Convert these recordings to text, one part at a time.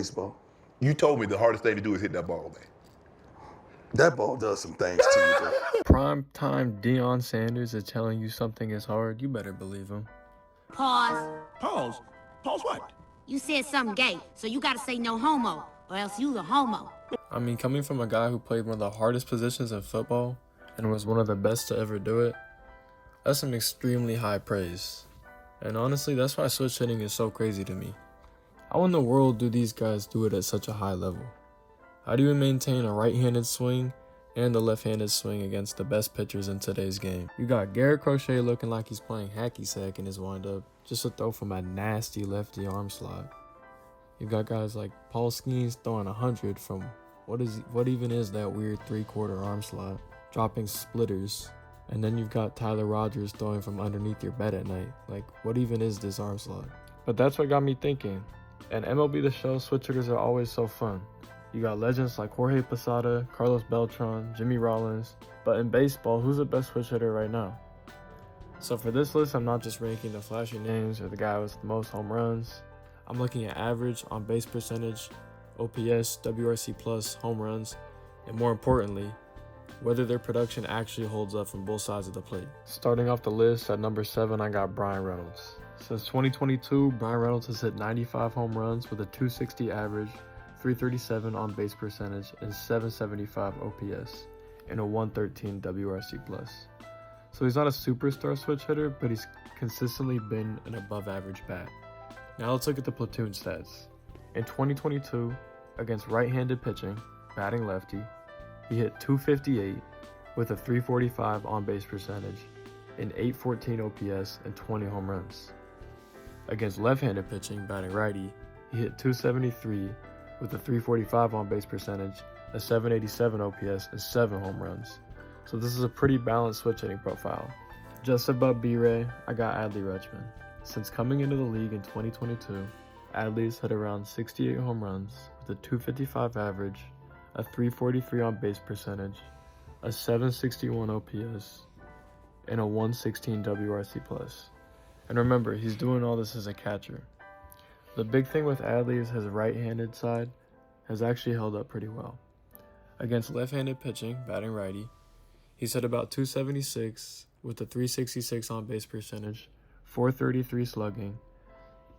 baseball. You told me the hardest thing to do is hit that ball, man. That ball does some things to you, bro. Prime-time Deion Sanders is telling you something is hard, you better believe him. Pause. Pause? Pause what? You said something gay, so you gotta say no homo, or else you a homo. I mean, coming from a guy who played one of the hardest positions in football and was one of the best to ever do it, that's some extremely high praise. And honestly, that's why switch hitting is so crazy to me. How in the world do these guys do it at such a high level? How do you maintain a right-handed swing and a left-handed swing against the best pitchers in today's game? You got Garrett Crochet looking like he's playing hacky sack in his windup, just a throw from a nasty lefty arm slot. You've got guys like Paul Skeens throwing 100 from what even is that weird 3/4 arm slot, dropping splitters. And then you've got Tyler Rogers throwing from underneath your bed at night. Like, what even is this arm slot? But that's what got me thinking. And MLB The Show switch hitters are always so fun. You got legends like Jorge Posada, Carlos Beltran, Jimmy Rollins. But in baseball, who's the best switch hitter right now? So for this list, I'm not just ranking the flashy names or the guy with the most home runs. I'm looking at average, on-base percentage, OPS, WRC+, home runs, and more importantly, whether their production actually holds up from both sides of the plate. Starting off the list, at number 7, I got Bryan Reynolds. Since 2022, Bryan Reynolds has hit 95 home runs with a 260 average, 337 on-base percentage, and 775 OPS, and a 113 WRC+. So he's not a superstar switch hitter, but he's consistently been an above-average bat. Now let's look at the platoon stats. In 2022, against right-handed pitching, batting lefty, he hit 258 with a 345 on-base percentage, an 814 OPS, and 20 home runs. Against left-handed pitching, batting righty, he hit 273 with a 345 on-base percentage, a 787 OPS, and 7 home runs. So this is a pretty balanced switch hitting profile. Just above B-Ray, I got Adley Rutschman. Since coming into the league in 2022, Adley's hit around 68 home runs with a 255 average, a 343 on-base percentage, a 761 OPS, and a 116 WRC+. And remember, he's doing all this as a catcher. The big thing with Adley is his right-handed side has actually held up pretty well. Against left-handed pitching, batting righty, he's hit about 276 with a 366 on-base percentage, 433 slugging,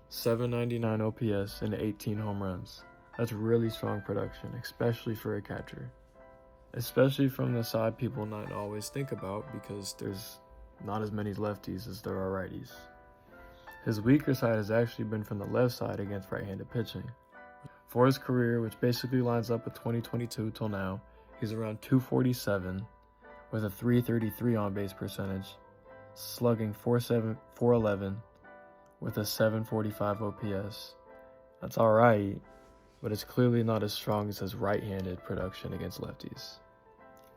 799 OPS, and 18 home runs. That's really strong production, especially for a catcher. Especially from the side people not always think about because there's not as many lefties as there are righties. His weaker side has actually been from the left side against right-handed pitching. For his career, which basically lines up with 2022 till now, he's around 247 with a 333 on-base percentage, slugging 411 with a 745 OPS. That's alright, but it's clearly not as strong as his right-handed production against lefties.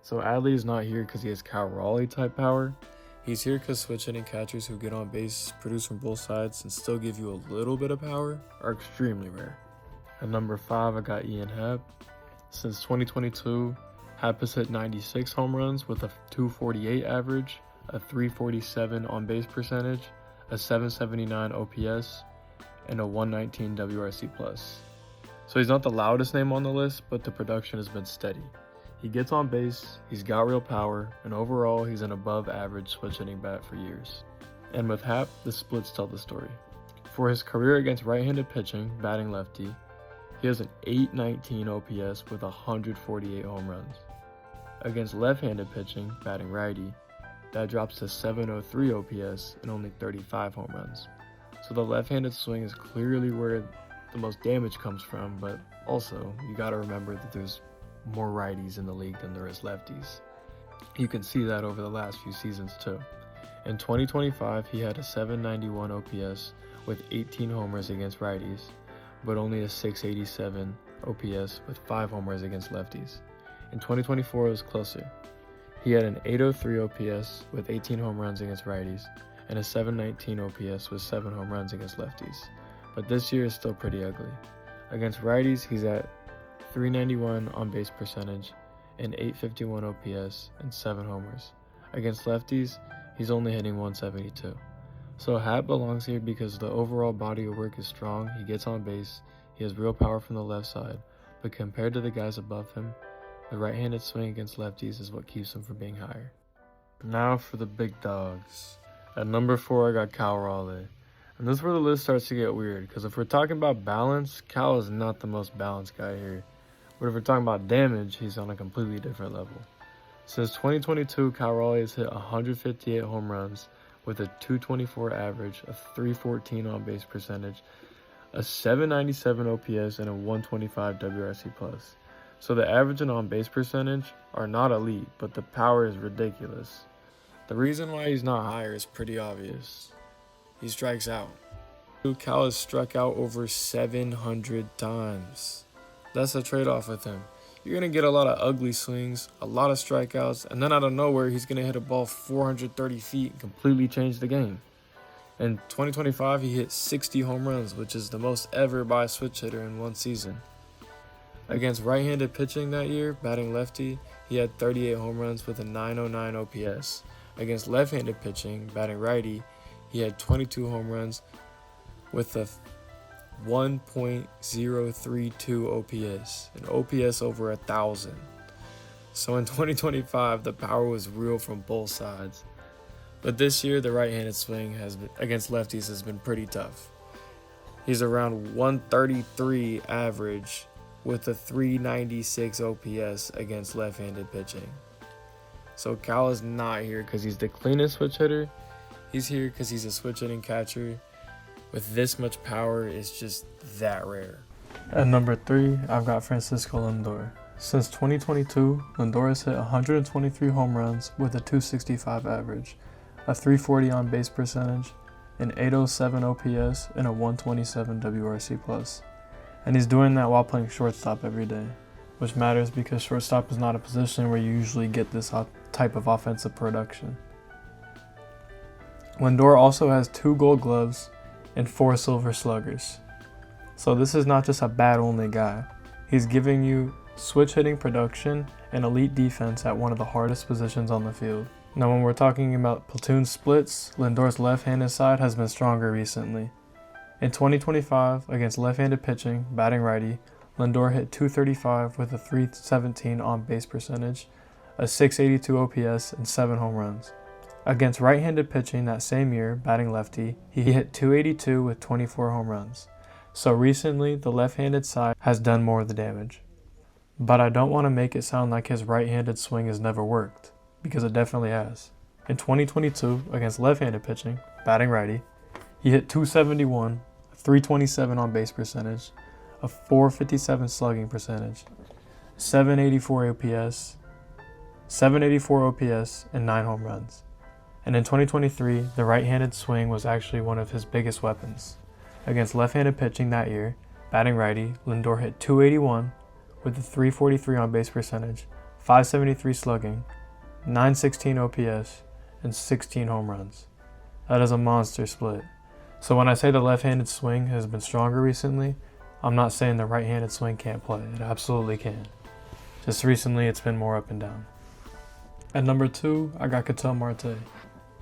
So Adley is not here because he has Cal Raleigh type power. He's here because switch hitting catchers who get on base, produce from both sides, and still give you a little bit of power are extremely rare. At number 5, I got Ian Happ. Since 2022, Happ has hit 96 home runs with a 248 average, a 347 on-base percentage, a 779 OPS, and a 119 WRC+. So he's not the loudest name on the list, but the production has been steady. He gets on base, he's got real power, and overall he's an above average switch hitting bat for years. And with Happ, the splits tell the story. For his career against right-handed pitching, batting lefty, he has an 819 OPS with 148 home runs. Against left-handed pitching, batting righty, that drops to 703 OPS and only 35 home runs. So the left-handed swing is clearly where the most damage comes from, but also you gotta remember that there's more righties in the league than there is lefties. You can see that over the last few seasons too. In 2025, he had a 791 OPS with 18 homers against righties, but only a 687 OPS with 5 homers against lefties. In 2024, it was closer. He had an 803 OPS with 18 home runs against righties, and a 719 OPS with 7 home runs against lefties. But this year is still pretty ugly. Against righties, he's at 391 on-base percentage, an 851 OPS, and 7 homers. Against lefties, he's only hitting 172. So Happ belongs here because the overall body of work is strong, he gets on base, He has real power from the left side, but compared to the guys above him, the right-handed swing against lefties is what keeps him from being higher. Now for the big dogs. At number 4, I got Cal Raleigh. And this is where the list starts to get weird, because if we're talking about balance, Cal is not the most balanced guy here. But if we're talking about damage, he's on a completely different level. Since 2022, Cal Raleigh has hit 158 home runs with a 224 average, a 314 on-base percentage, a 797 OPS, and a 125 WRC+. So the average and on-base percentage are not elite, but the power is ridiculous. The reason why he's not higher is pretty obvious. He strikes out. Cal has struck out over 700 times. That's a trade-off with him. You're going to get a lot of ugly swings, a lot of strikeouts, and then out of nowhere, he's going to hit a ball 430 feet and completely change the game. In 2025, he hit 60 home runs, which is the most ever by a switch hitter in one season. Against right-handed pitching that year, batting lefty, he had 38 home runs with a 909 OPS. Against left-handed pitching, batting righty, he had 22 home runs with a 1.032 OPS, an OPS over 1,000. So in 2025, the power was real from both sides. But this year, the right-handed swing against lefties has been pretty tough. He's around 133 average with a 396 OPS against left-handed pitching. So Cal is not here because he's the cleanest switch hitter. He's here because he's a switch hitting catcher. With this much power, it's just that rare. At number 3, I've got Francisco Lindor. Since 2022, Lindor has hit 123 home runs with a 265 average, a 340 on base percentage, an 807 OPS, and a 127 WRC+. And he's doing that while playing shortstop every day, which matters because shortstop is not a position where you usually get this type of offensive production. Lindor also has 2 gold gloves and 4 silver sluggers. So this is not just a bat-only guy. He's giving you switch hitting production and elite defense at one of the hardest positions on the field. Now when we're talking about platoon splits, Lindor's left-handed side has been stronger recently. In 2025, against left-handed pitching, batting righty, Lindor hit 235 with a 317 on-base percentage, a 682 OPS, and 7 home runs. Against right-handed pitching that same year, batting lefty, he hit 282 with 24 home runs. So recently, the left-handed side has done more of the damage. But I don't want to make it sound like his right-handed swing has never worked, because it definitely has. In 2022, against left-handed pitching, batting righty, he hit 271, a 327 on-base percentage, a 457 slugging percentage, 784 OPS, and 9 home runs. And in 2023, the right-handed swing was actually one of his biggest weapons. Against left-handed pitching that year, batting righty, Lindor hit 281 with a 343 on-base percentage, 573 slugging, 916 OPS, and 16 home runs. That is a monster split. So when I say the left-handed swing has been stronger recently, I'm not saying the right-handed swing can't play. It absolutely can. Just recently, it's been more up and down. At number 2, I got Ketel Marte.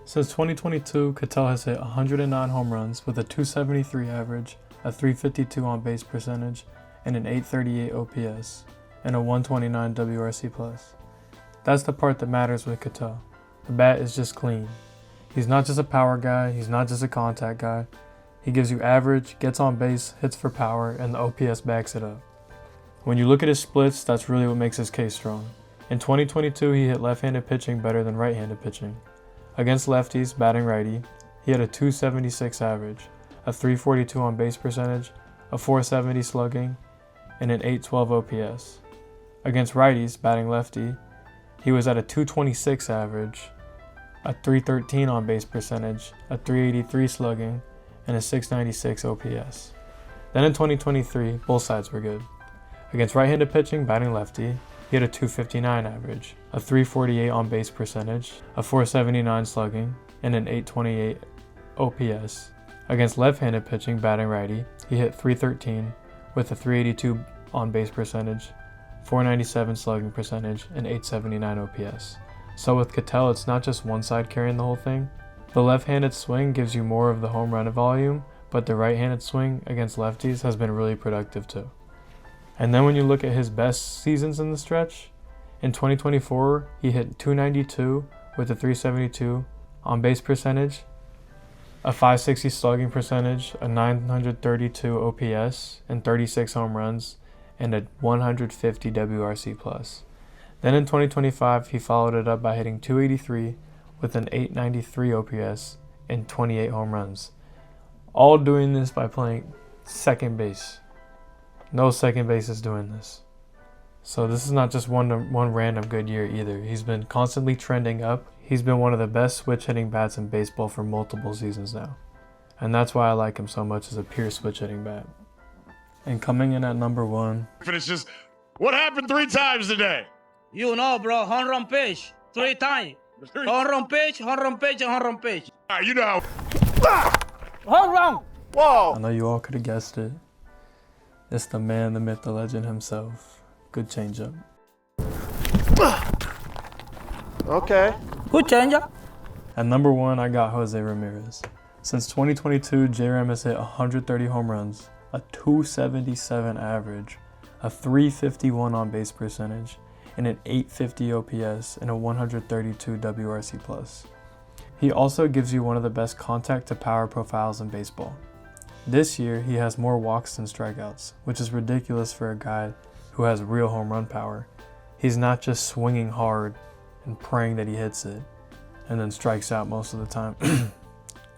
Since 2022, Ketel has hit 109 home runs with a 273 average, a 352 on-base percentage, and an 838 OPS, and a 129 WRC+. That's the part that matters with Ketel. The bat is just clean. He's not just a power guy, he's not just a contact guy. He gives you average, gets on base, hits for power, and the OPS backs it up. When you look at his splits, that's really what makes his case strong. In 2022, he hit left-handed pitching better than right-handed pitching. Against lefties, batting righty, he had a 276 average, a 342 on base percentage, a 470 slugging, and an 812 OPS. Against righties, batting lefty, he was at a 226 average, a 313 on base percentage, a 383 slugging, and a 696 OPS. Then in 2023, both sides were good. Against right-handed pitching, batting lefty, he had a 259 average, a 348 on base percentage, a 479 slugging, and an 828 OPS. Against left-handed pitching, batting righty, he hit 313 with a 382 on base percentage, 497 slugging percentage, and 879 OPS. So with Ketel, it's not just one side carrying the whole thing. The left-handed swing gives you more of the home run volume, but the right-handed swing against lefties has been really productive too. And then when you look at his best seasons in the stretch, in 2024, he hit .292 with a .372 on-base percentage, a .560 slugging percentage, a .932 OPS, and 36 home runs, and a 150 WRC+. Then in 2025, he followed it up by hitting .283 with an .893 OPS and 28 home runs. All doing this by playing second base. No second base is doing this. So this is not just one random good year either. He's been constantly trending up. He's been one of the best switch hitting bats in baseball for multiple seasons now. And that's why I like him so much as a pure switch hitting bat. And coming in at number 1. Finishes. What happened 3 times today? You know, bro, home run pitch 3 times. Home run pitch, and home run pitch. All right, you know. Home run. Whoa. I know you all could have guessed it. It's the man, the myth, the legend himself. Good changeup. Okay. Good changeup. At number 1, I got José Ramírez. Since 2022, J-Ram has hit 130 home runs, a .277 average, a .351 on-base percentage, and an .850 OPS and a 132 WRC+. He also gives you one of the best contact-to-power profiles in baseball. This year, he has more walks than strikeouts, which is ridiculous for a guy who has real home run power. He's not just swinging hard and praying that he hits it, and then strikes out most of the time.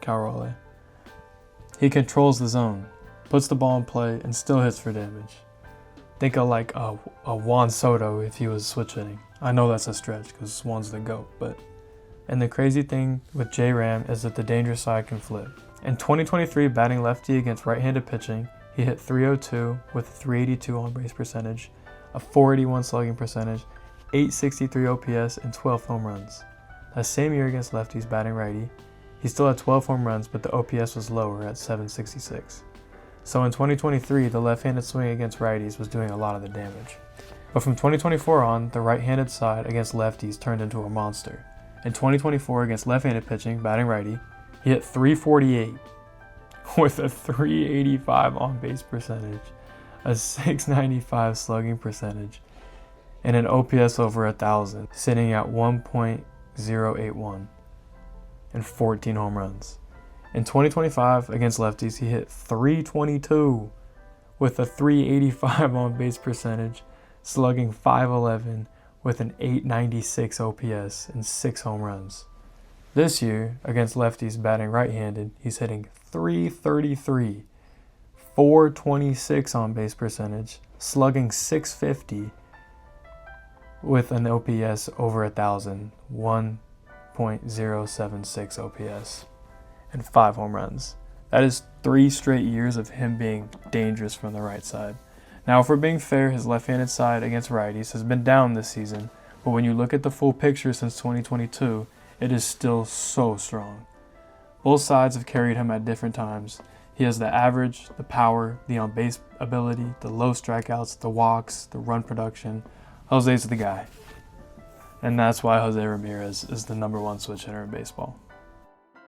Raleigh. He controls the zone, puts the ball in play, and still hits for damage. Think of like a Juan Soto if he was switch hitting. I know that's a stretch because Juan's the GOAT, but... And the crazy thing with J-Ram is that the dangerous side can flip. In 2023, batting lefty against right-handed pitching, he hit .302 with a .382 on-base percentage, a .481 slugging percentage, .863 OPS, and 12 home runs. That same year against lefties batting righty, he still had 12 home runs, but the OPS was lower at .766. So in 2023, the left-handed swing against righties was doing a lot of the damage. But from 2024 on, the right-handed side against lefties turned into a monster. In 2024 against left-handed pitching, batting righty, he hit .348 with a .385 on-base percentage, a .695 slugging percentage, and an OPS over 1,000, sitting at 1.081 and 14 home runs. In 2025 against lefties, he hit .322 with a .385 on-base percentage, slugging .511 with an .896 OPS and 6 home runs. This year, against lefties batting right-handed, he's hitting .333, .426 on-base percentage, slugging .650 with an OPS over 1,000, 1.076 OPS, and 5 home runs. That is 3 straight years of him being dangerous from the right side. Now, if we're being fair, his left-handed side against righties has been down this season, but when you look at the full picture since 2022, it is still so strong. Both sides have carried him at different times. He has the average, the power, the on-base ability, the low strikeouts, the walks, the run production. José's the guy. And that's why José Ramírez is the number 1 switch hitter in baseball.